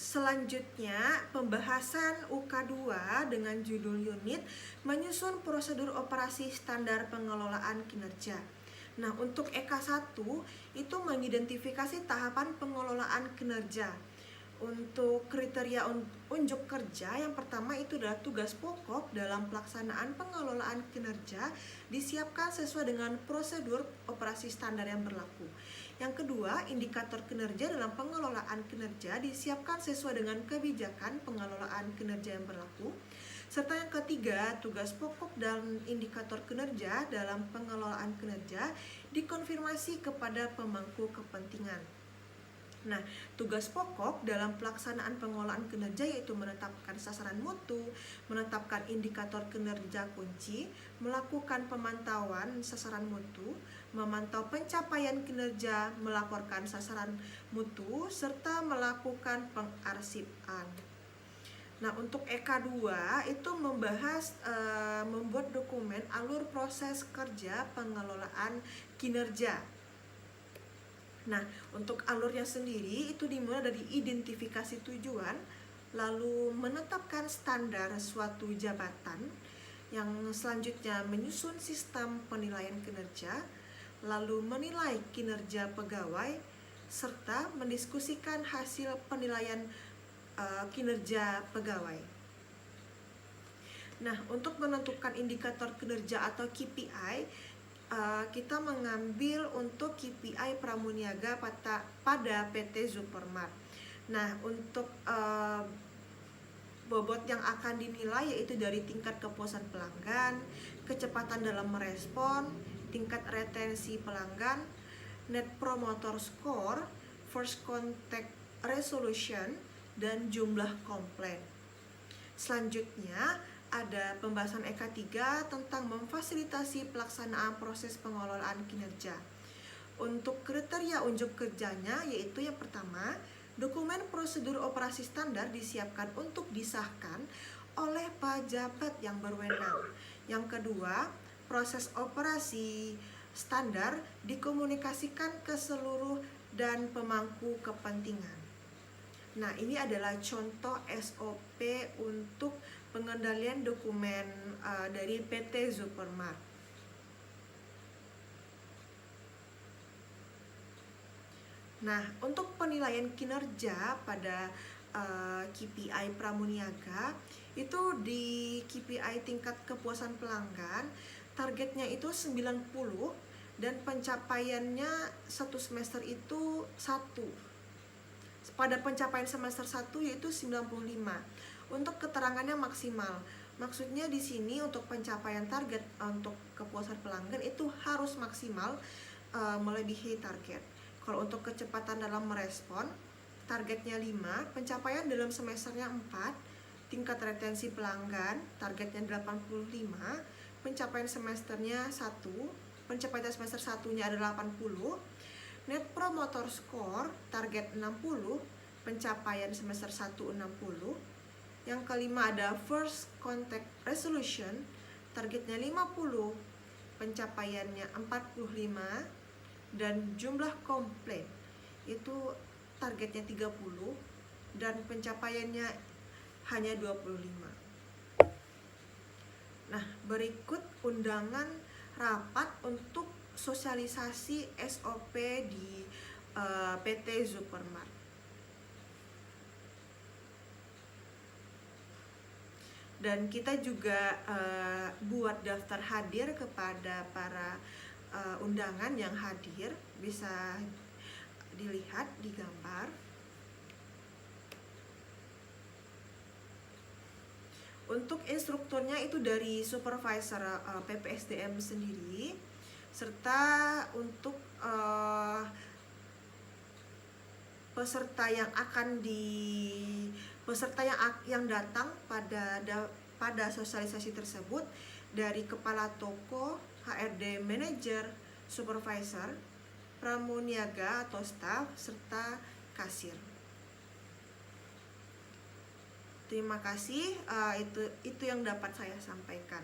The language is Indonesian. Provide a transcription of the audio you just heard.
Selanjutnya, pembahasan UK2 dengan judul unit menyusun prosedur operasi standar pengelolaan kinerja. Nah, untuk EK1 itu mengidentifikasi tahapan pengelolaan kinerja. Untuk kriteria unjuk kerja, yang pertama itu adalah tugas pokok dalam pelaksanaan pengelolaan kinerja disiapkan sesuai dengan prosedur operasi standar yang berlaku. Yang kedua, indikator kinerja dalam pengelolaan kinerja disiapkan sesuai dengan kebijakan pengelolaan kinerja yang berlaku. Serta yang ketiga, tugas pokok dan indikator kinerja dalam pengelolaan kinerja dikonfirmasi kepada pemangku kepentingan. Nah, tugas pokok dalam pelaksanaan pengelolaan kinerja yaitu menetapkan sasaran mutu, menetapkan indikator kinerja kunci, melakukan pemantauan sasaran mutu, memantau pencapaian kinerja, melaporkan sasaran mutu, serta melakukan pengarsipan. Nah, untuk EK2 itu membahas membuat dokumen alur proses kerja pengelolaan kinerja. Nah, untuk alurnya sendiri itu dimulai dari identifikasi tujuan, lalu menetapkan standar suatu jabatan, yang selanjutnya menyusun sistem penilaian kinerja, lalu menilai kinerja pegawai, serta mendiskusikan hasil penilaian kinerja pegawai. Nah, untuk menentukan indikator kinerja atau KPI, kita mengambil untuk KPI Pramuniaga pada PT Supermart. Nah, untuk bobot yang akan dinilai yaitu dari tingkat kepuasan pelanggan, kecepatan dalam merespon, tingkat retensi pelanggan, Net Promoter Score, First Contact Resolution, dan jumlah komplain. Selanjutnya, ada pembahasan EK3 tentang memfasilitasi pelaksanaan proses pengelolaan kinerja. Untuk kriteria unjuk kerjanya yaitu yang pertama, dokumen prosedur operasi standar disiapkan untuk disahkan oleh pejabat yang berwenang. Yang kedua, proses operasi standar dikomunikasikan ke seluruh dan pemangku kepentingan. Nah, ini adalah contoh SOP untuk pengendalian dokumen dari PT Supermart. Nah, untuk penilaian kinerja pada KPI Pramuniaga itu di KPI tingkat kepuasan pelanggan targetnya itu 90 dan pencapaiannya satu semester itu 1. Pada pencapaian semester 1 yaitu 95. Untuk keterangannya maksimal. Maksudnya di sini untuk pencapaian target untuk kepuasan pelanggan itu harus maksimal melebihi target. Kalau untuk kecepatan dalam merespon, targetnya 5, pencapaian dalam semesternya 4, tingkat retensi pelanggan targetnya 85, pencapaian semesternya 1, pencapaian semester 1-nya adalah 80. Net Promoter Score target 60, pencapaian semester 1 60. Yang kelima ada First Contact Resolution, targetnya 50, pencapaiannya 45, dan jumlah komplain itu targetnya 30 dan pencapaiannya hanya 25. Nah, berikut undangan rapat untuk sosialisasi SOP di PT Supermart. Dan kita juga buat daftar hadir kepada para undangan yang hadir, bisa dilihat di gambar. Untuk instrukturnya itu dari supervisor PPSDM sendiri, serta untuk peserta yang datang pada sosialisasi tersebut dari kepala toko, HRD manajer, supervisor, pramuniaga atau staf, serta kasir. Terima kasih, itu yang dapat saya sampaikan.